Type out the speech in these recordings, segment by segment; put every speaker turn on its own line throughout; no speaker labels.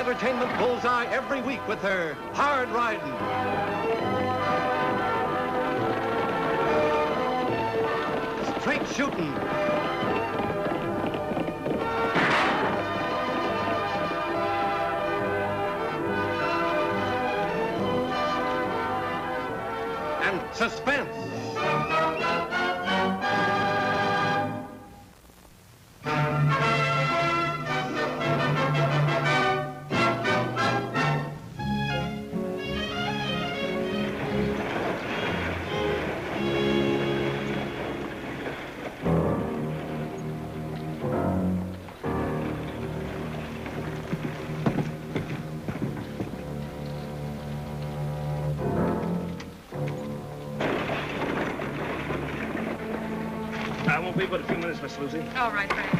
entertainment bullseye every week with her hard riding. Straight shooting. And suspense.
I won't be but a few minutes, Miss Lucy.
All right, Frank.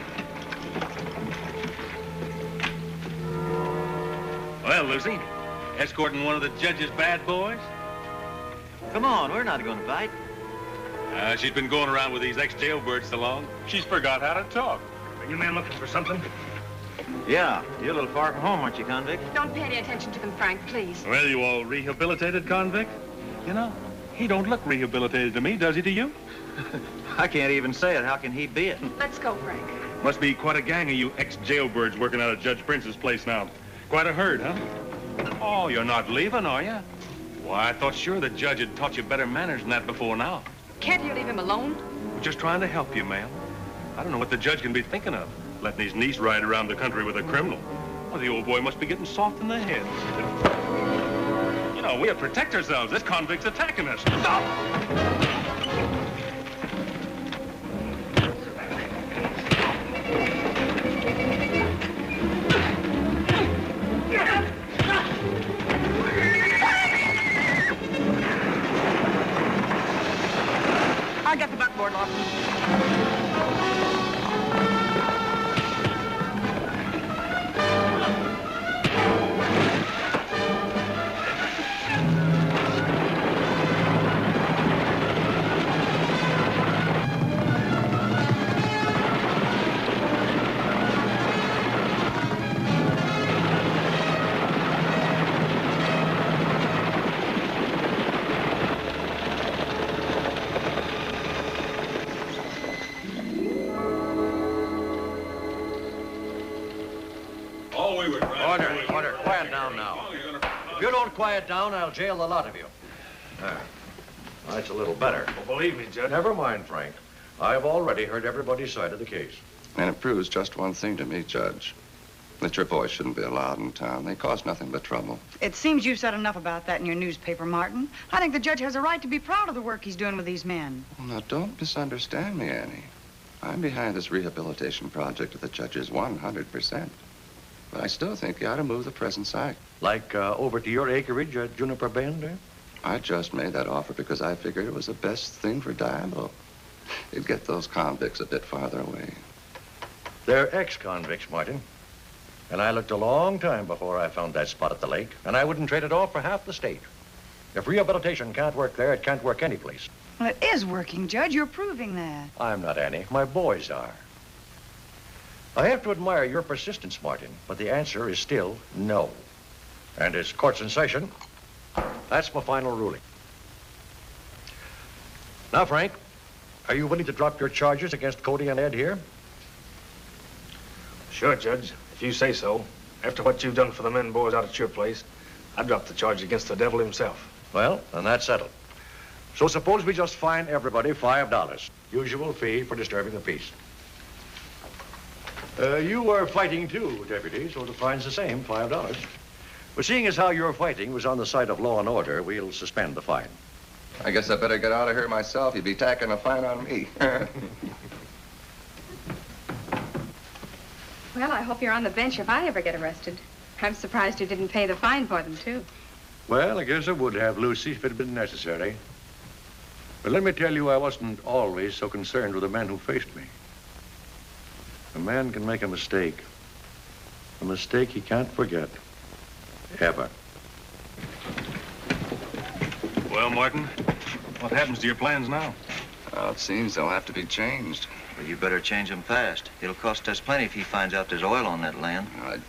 Well, Lucy, escorting one of the judge's bad boys?
Come on, we're not going to fight.
She's been going around with these ex-jailbirds so long, she's forgot how to talk.
Are you men looking for something?
Yeah, you're a little far from home, aren't you, convict?
Don't pay any attention to them, Frank, please.
Well, you all rehabilitated convict? You know, he don't look rehabilitated to me, does he to you?
I can't even say it. How can he be it?
Let's go, Frank.
Must be quite a gang of you ex-jailbirds working out of Judge Prince's place now. Quite a herd, huh? Oh, you're not leaving, are you? Why, I thought sure the judge had taught you better manners than that before now.
Can't you leave him alone?
We're just trying to help you, ma'am. I don't know what the judge can be thinking of, letting his niece ride around the country with a criminal. Well, the old boy must be getting soft in the head. You know, we have to protect ourselves. This convict's attacking us. Stop!
I got the buckboard, Lawson.
Order. Quiet down now. If you don't quiet down, I'll jail the lot of you. There. That's a little better.
Well, believe me, Judge.
Never mind, Frank. I've already heard everybody's side of the case.
And it proves just one thing to me, Judge. That your boys shouldn't be allowed in town. They cause nothing but trouble.
It seems you've said enough about that in your newspaper, Martin. I think the judge has a right to be proud of the work he's doing with these men.
Well, now, don't misunderstand me, Annie. I'm behind this rehabilitation project of the judge's 100%. But I still think you ought to move the present site.
Like over to your acreage at Juniper Bend, eh?
I just made that offer because I figured it was the best thing for Diablo. It'd get those convicts a bit farther away.
They're ex-convicts, Martin. And I looked a long time before I found that spot at the lake, and I wouldn't trade it all for half the state. If rehabilitation can't work there, it can't work anyplace.
Well, it is working, Judge. You're proving that.
I'm not, Annie. My boys are. I have to admire your persistence, Martin, but the answer is still no. And as court's in session, that's my final ruling. Now, Frank, are you willing to drop your charges against Cody and Ed here?
Sure, Judge. If you say so. After what you've done for the men boys out at your place, I'd drop the charge against the devil himself.
Well, then that's settled. So suppose we just fine everybody $5. Usual fee for disturbing the peace. You were fighting too, Deputy, so the fine's the same, $5. But seeing as how your fighting was on the side of law and order, we'll suspend the fine.
I guess I better get out of here myself. You'd be tacking a fine on me.
Well, I hope you're on the bench if I ever get arrested. I'm surprised you didn't pay the fine for them, too.
Well, I guess I would have, Lucy, if it had been necessary. But let me tell you, I wasn't always so concerned with the men who faced me. A man can make a mistake he can't forget, ever.
Well, Martin, what happens to your plans now?
Well, it seems they'll have to be changed.
Well, you better change him fast. It'll cost us plenty if he finds out there's oil on that land.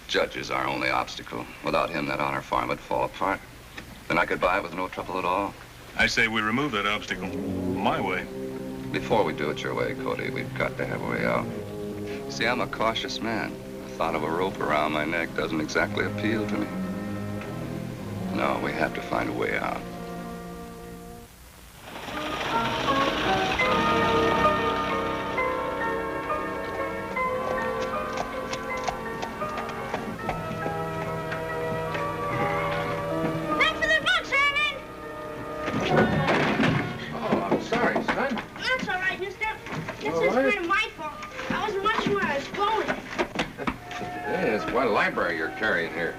Judge is our only obstacle. Without him, that honor farm would fall apart. Then I could buy it with no trouble at all.
I say we remove that obstacle. My way.
Before we do it your way, Cody, we've got to have a way out. See, I'm a cautious man. The thought of a rope around my neck doesn't exactly appeal to me. No, we have to find a way out.
You're carrying here.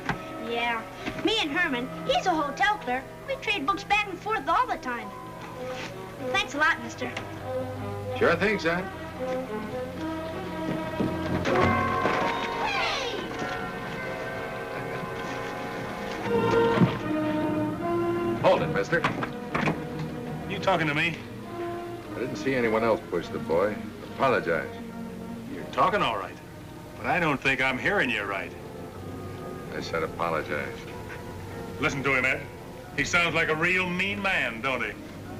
Yeah. Me and Herman, he's a hotel clerk. We trade books back and forth all the time. Thanks a lot, mister.
Sure thing, son.
Hey!
Hold it, mister.
You talking to me?
I didn't see anyone else push the boy. Apologize.
You're talking all right. But I don't think I'm hearing you right.
I said apologize.
Listen to him, Ed. He sounds like a real mean man, don't he?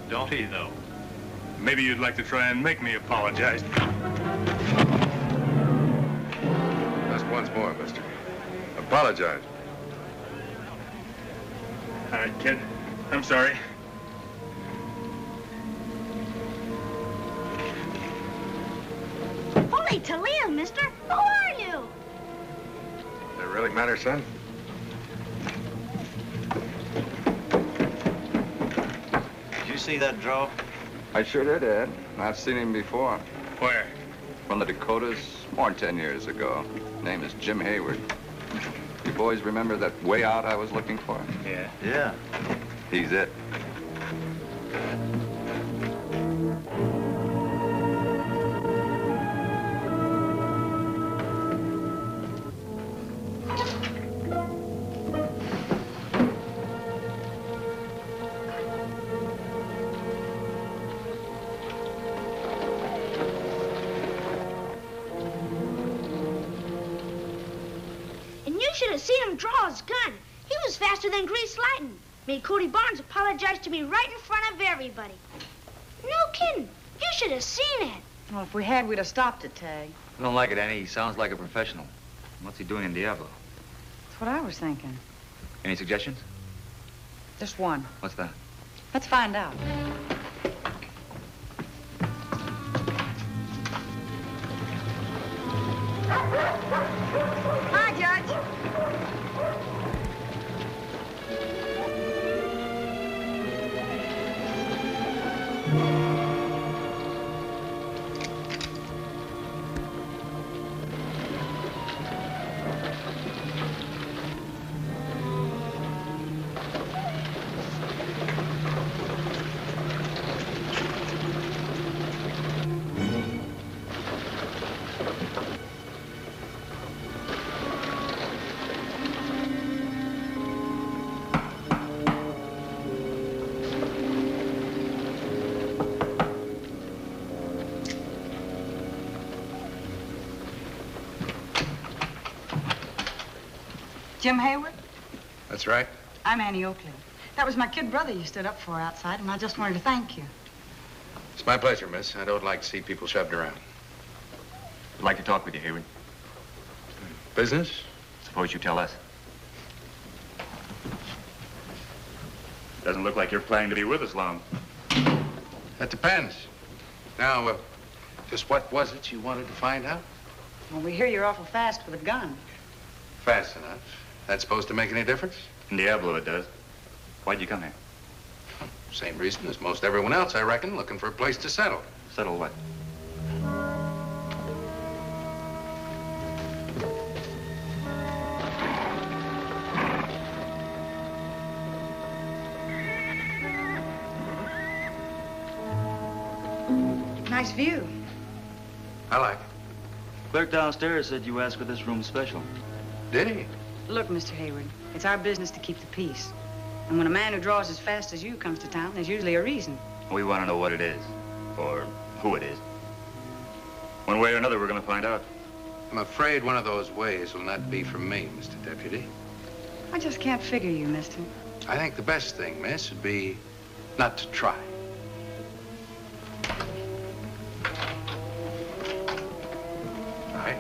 Don't he, though? Maybe you'd like to try and make me apologize.
Just once more, mister. Apologize.
All right, kid. I'm sorry.
Holy Toledo, mister. Who are you?
Does it really matter, son?
Did you see that draw?
I sure did, Ed. I've seen him before.
Where?
From the Dakotas, more than 10 years ago. Name is Jim Hayward. You boys remember that way out I was looking for?
Yeah.
Yeah.
He's it.
Draw his gun. He was faster than greased lightning. Made Cody Barnes apologize to me right in front of everybody. No kidding. You should have seen it.
Well, if we had, we'd have stopped it, Tagg.
I don't like it, Annie. He sounds like a professional. What's he doing in Diablo?
That's what I was thinking.
Any suggestions?
Just one.
What's that?
Let's find out. Hi, Judge. Jim Hayward?
That's right.
I'm Annie Oakley. That was my kid brother you stood up for outside, and I just wanted to thank you.
It's my pleasure, miss. I don't like to see people shoved around.
I'd like to talk with you, Hayward.
Business?
Suppose you tell us.
Doesn't look like you're planning to be with us long.
That depends. Now, just what was it you wanted to find out?
Well, we hear you're awful fast with a gun.
Fast enough. That supposed to make any difference?
In Diablo, it does. Why'd you come here?
Same reason as most everyone else, I reckon, looking for a place to settle.
Settle what?
Nice view.
I like it.
Clerk downstairs said you asked for this room special.
Did he?
Look, Mr. Hayward, it's our business to keep the peace. And when a man who draws as fast as you comes to town, there's usually a reason.
We want to know what it is, or who it is.
One way or another, we're going to find out.
I'm afraid one of those ways will not be from me, Mr. Deputy.
I just can't figure you, mister.
I think the best thing, miss, would be not to try. Aye.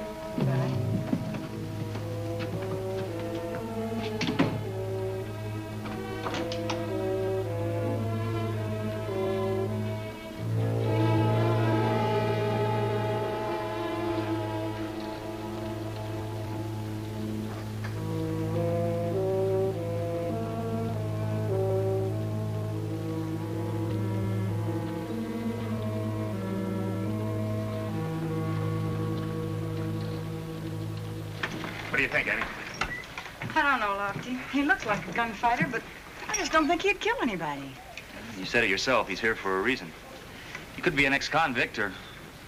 What do you think, Annie?
I don't know, Lofty. He looks like a gunfighter, but I just don't think he'd kill anybody.
You said it yourself. He's here for a reason. He could be an ex-convict, or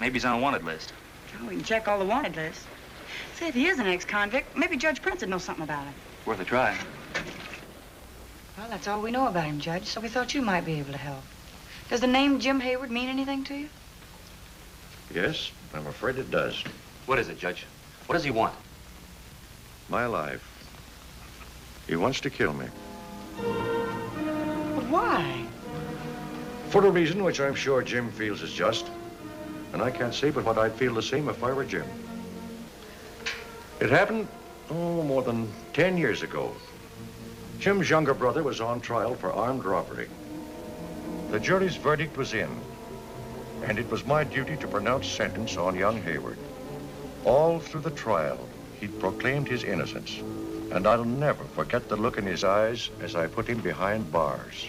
maybe he's on a wanted list.
Oh, we can check all the wanted lists. Say, if he is an ex-convict, maybe Judge Prince would know something about him.
Worth a try.
Well, that's all we know about him, Judge, so we thought you might be able to help. Does the name Jim Hayward mean anything to you?
Yes, I'm afraid it does.
What is it, Judge? What does he want?
My life. He wants to kill me.
But why?
For a reason which I'm sure Jim feels is just. And I can't say but what I'd feel the same if I were Jim. It happened, more than 10 years ago. Jim's younger brother was on trial for armed robbery. The jury's verdict was in, and it was my duty to pronounce sentence on young Hayward. All through the trial, he proclaimed his innocence, and I'll never forget the look in his eyes as I put him behind bars.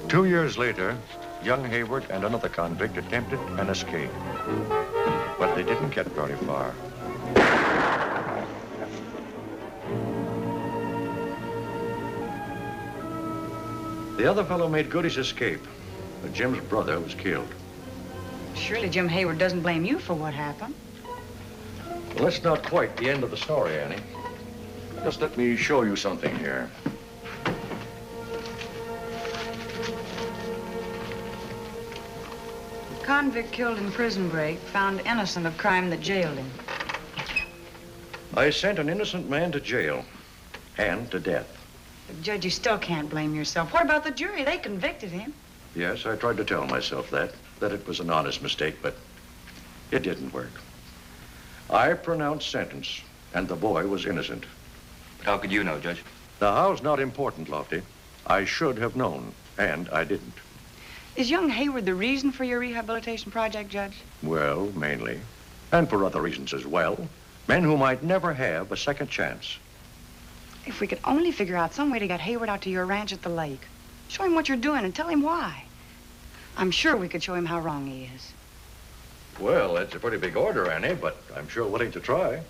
2 years later, young Hayward and another convict attempted an escape, but they didn't get very far. The other fellow made good his escape, but Jim's brother was killed.
Surely Jim Hayward doesn't blame you for what happened.
Well, that's not quite the end of the story, Annie. Just let me show you something here.
Convict killed in prison break, found innocent of crime that jailed him.
I sent an innocent man to jail and to death.
But, Judge, you still can't blame yourself. What about the jury? They convicted him.
Yes, I tried to tell myself that it was an honest mistake, but it didn't work. I pronounced sentence, and the boy was innocent.
But how could you know, Judge?
The how's not important, Lofty. I should have known, and I didn't.
Is young Hayward the reason for your rehabilitation project, Judge?
Well, mainly. And for other reasons as well. Men who might never have a second chance.
If we could only figure out some way to get Hayward out to your ranch at the lake. Show him what you're doing and tell him why. I'm sure we could show him how wrong he is.
Well, that's a pretty big order, Annie, but I'm sure willing to try.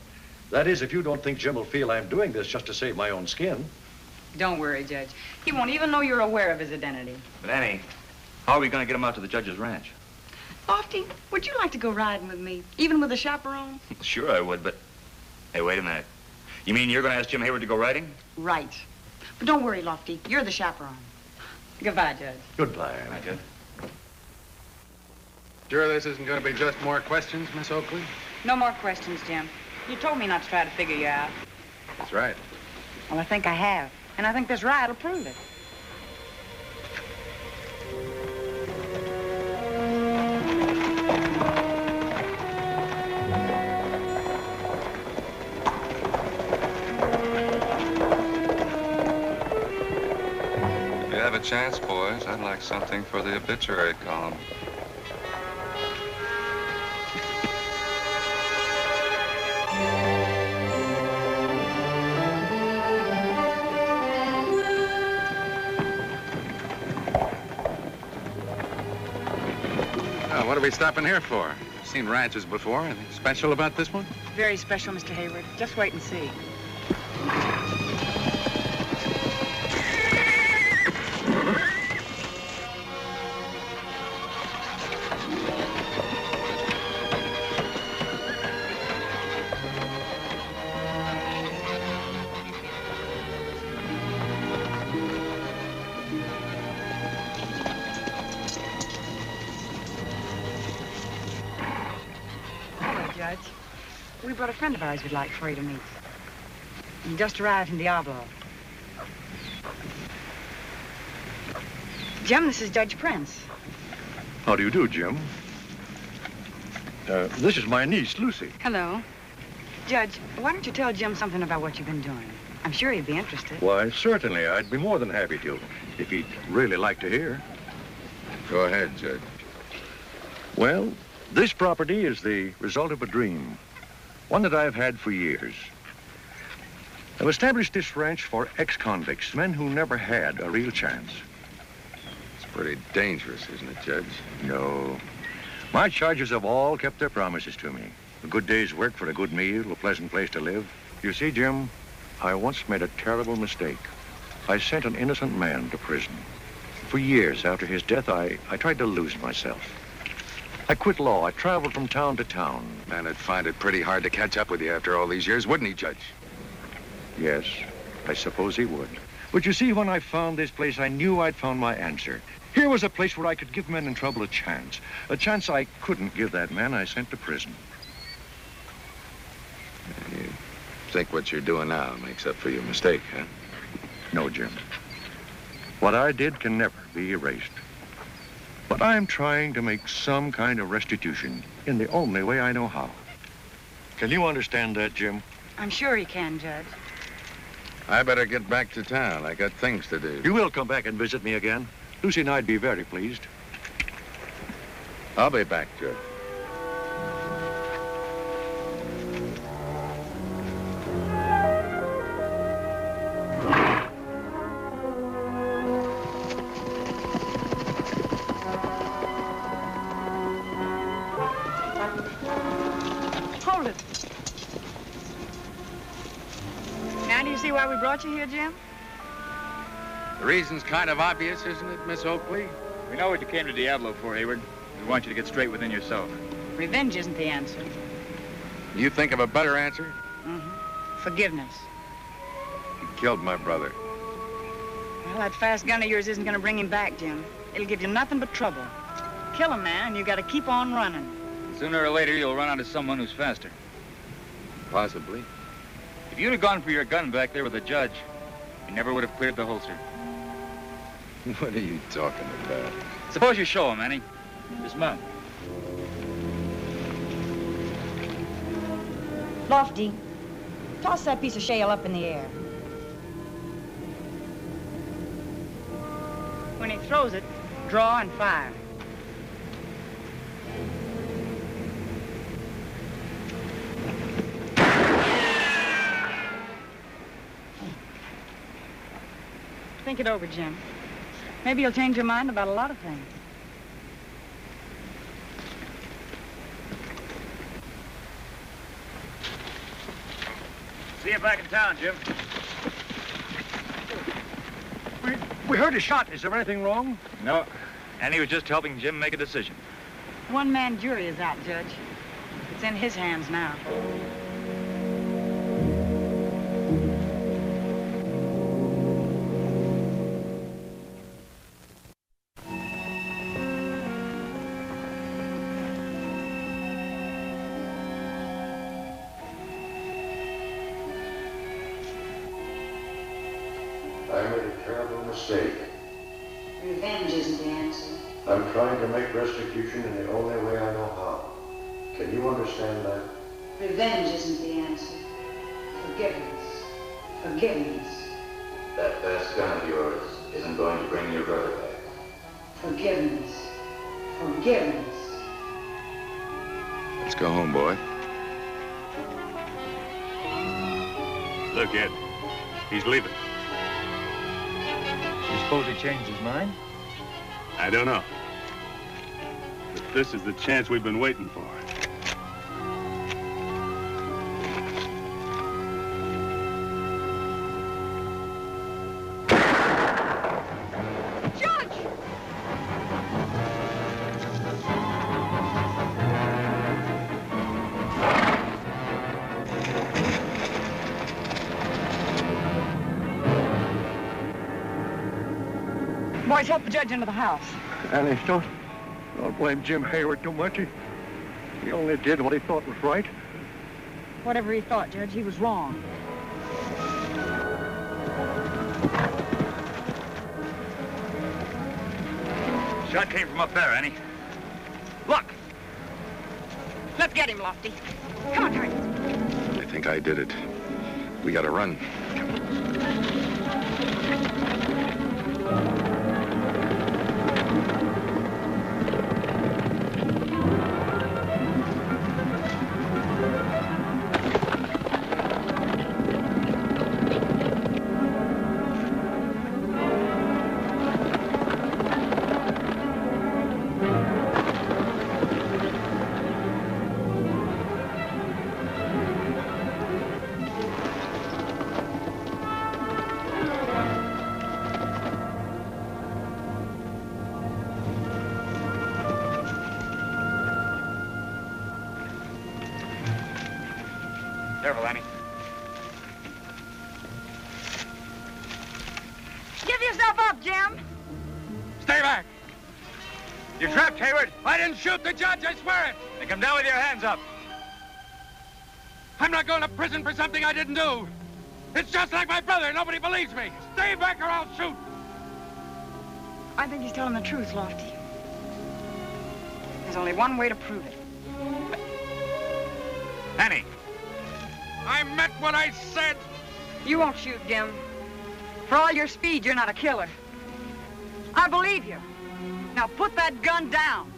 That is, if you don't think Jim will feel I'm doing this just to save my own skin.
Don't worry, Judge. He won't even know you're aware of his identity.
But, Annie, how are we going to get him out to the judge's ranch?
Lofty, would you like to go riding with me, even with a chaperone?
Sure I would, but... Hey, wait a minute. You mean you're going to ask Jim Hayward to go riding?
Right. But don't worry, Lofty. You're the chaperone. Goodbye, Judge.
Goodbye, Annie.
Bye, Judge.
Sure this isn't going to be just more questions, Miss Oakley?
No more questions, Jim. You told me not to try to figure you out.
That's right.
Well, I think I have. And I think this ride will prove it.
If you have a chance, boys, I'd like something for the obituary column.
What are we stopping here for? Seen ranches before. Anything special about this one?
Very special, Mr. Hayward. Just wait and see. brought a friend of ours we'd like for you to meet. He just arrived from Diablo. Jim, this is Judge Prince.
How do you do, Jim? This is my niece, Lucy.
Hello.
Judge, why don't you tell Jim something about what you've been doing? I'm sure he'd be interested.
Why, certainly. I'd be more than happy to, if he'd really like to hear.
Go ahead, Judge.
Well, this property is the result of a dream, one that I've had for years. I've established this ranch for ex-convicts, men who never had a real chance.
It's pretty dangerous, isn't it, Judge?
No. My charges have all kept their promises to me. A good day's work for a good meal, a pleasant place to live. You see, Jim, I once made a terrible mistake. I sent an innocent man to prison. For years after his death, I tried to lose myself. I quit law. I traveled from town to town.
Man would find it pretty hard to catch up with you after all these years, wouldn't he, Judge?
Yes, I suppose he would. But you see, when I found this place, I knew I'd found my answer. Here was a place where I could give men in trouble a chance I couldn't give that man I sent to prison.
You think what you're doing now makes up for your mistake, huh?
No, Jim. What I did can never be erased. But I'm trying to make some kind of restitution in the only way I know how. Can you understand that, Jim?
I'm sure he can, Judge.
I better get back to town. I got things to do.
You will come back and visit me again? Lucy and I'd be very pleased.
I'll be back, Judge.
Hold it. Now do you see why we brought you here, Jim?
The reason's kind of obvious, isn't it, Miss Oakley?
We know what you came to Diablo for, Hayward. We want you to get straight within yourself.
Revenge isn't the answer.
You think of a better answer?
Mm-hmm. Forgiveness.
You killed my brother.
Well, that fast gun of yours isn't going to bring him back, Jim. It'll give you nothing but trouble. Kill a man, and you got to keep on running.
Sooner or later, you'll run into someone who's faster.
Possibly.
If you'd have gone for your gun back there with the judge, you never would have cleared the holster.
What are you talking about?
Suppose you show him, Annie. Dismount.
Lofty, toss that piece of shale up in the air.
When he throws it, draw and fire. Think it over, Jim. Maybe you'll change your mind about a lot of things.
See you back in town, Jim.
We heard a shot. Is there anything wrong?
No. Annie was just helping Jim make a decision.
One-man jury is out, Judge. It's in his hands now.
I made a terrible mistake.
Revenge isn't the answer.
I'm trying to make restitution in the only way I know how. Can you understand that?
Revenge isn't the answer. Forgiveness. Forgiveness.
That fast gun of yours isn't going to bring your brother back.
Forgiveness. Forgiveness.
Let's go home, boy.
Look, Ed, he's leaving.
You suppose he changed his mind?
I don't know. But this is the chance we've been waiting for.
Boys, help the judge into the house.
Annie, don't blame Jim Hayward too much. He only did what he thought was right.
Whatever he thought, Judge, he was wrong.
Shot came from up there, Annie. Look!
Let's get him, Lofty. Come on, hurry.
I think I did it. We gotta run.
Careful, Annie.
Give yourself up, Jim.
Stay back! You trapped, Hayward. I didn't shoot the judge, I swear it.
Then come down with your hands up.
I'm not going to prison for something I didn't do. It's just like my brother. Nobody believes me. Stay back or I'll shoot.
I think he's telling the truth, Lofty. There's only one way to prove it.
Annie.
I meant what I said.
You won't shoot, Jim. For all your speed, you're not a killer. I believe you. Now put that gun down.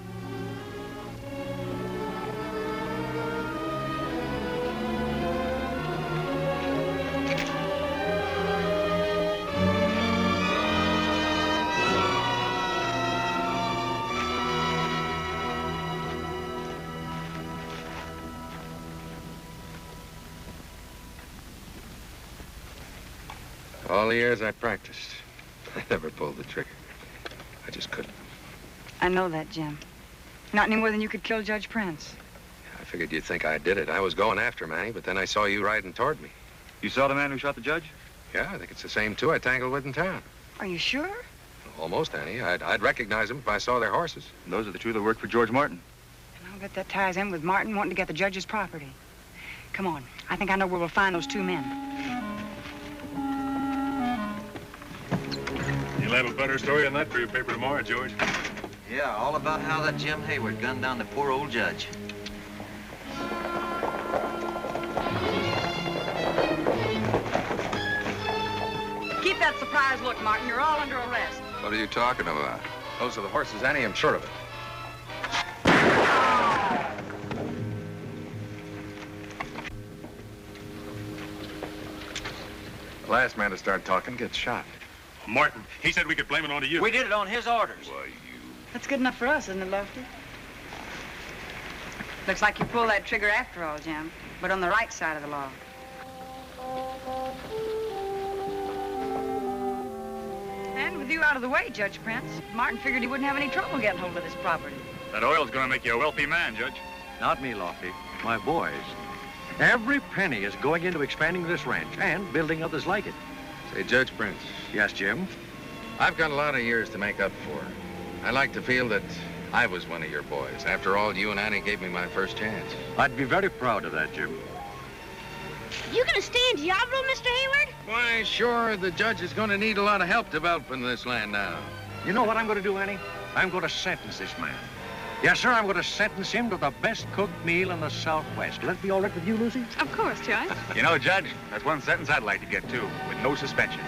All the years I practiced, I never pulled the trigger. I just couldn't.
I know that, Jim. Not any more than you could kill Judge Prince.
I figured you'd think I did it. I was going after him, Annie, but then I saw you riding toward me.
You saw the man who shot the judge?
Yeah, I think it's the same two I tangled with in town.
Are you sure?
Almost, Annie. I'd recognize them if I saw their horses.
And those are the two that worked for George Martin.
And I'll bet that ties in with Martin wanting to get the judge's property. Come on. I think I know where we'll find those two men.
You'll have a better story than that for your paper tomorrow, George.
Yeah, all about how that Jim Hayward gunned down the poor old judge.
Keep that surprised look, Martin. You're all under arrest.
What are you talking about?
Those are the horses, Annie. I'm sure of it. The last man to start talking gets shot.
Martin, he said we could blame it on you.
We did it on his orders.
Why,
That's good enough for us, isn't it, Lofty?
Looks like you pulled that trigger after all, Jim, but on the right side of the law. And with you out of the way, Judge Prince, Martin figured he wouldn't have any trouble getting hold of this property.
That oil's gonna make you a wealthy man, Judge.
Not me, Lofty. My boys. Every penny is going into expanding this ranch and building others like it.
Say, Judge Prince.
Yes, Jim?
I've got a lot of years to make up for. I like to feel that I was one of your boys. After all, you and Annie gave me my first chance.
I'd be very proud of that, Jim.
You gonna stay in Diablo, Mr. Hayward?
Why, sure, the judge is going to need a lot of help developing this land now.
You know what I'm going to do, Annie? I'm going to sentence this man. Yes, sir, I'm going to sentence him to the best cooked meal in the Southwest. Will that be all right with you, Lucy?
Of course, Judge.
You know, Judge, that's one sentence I'd like to get, too, with no suspension.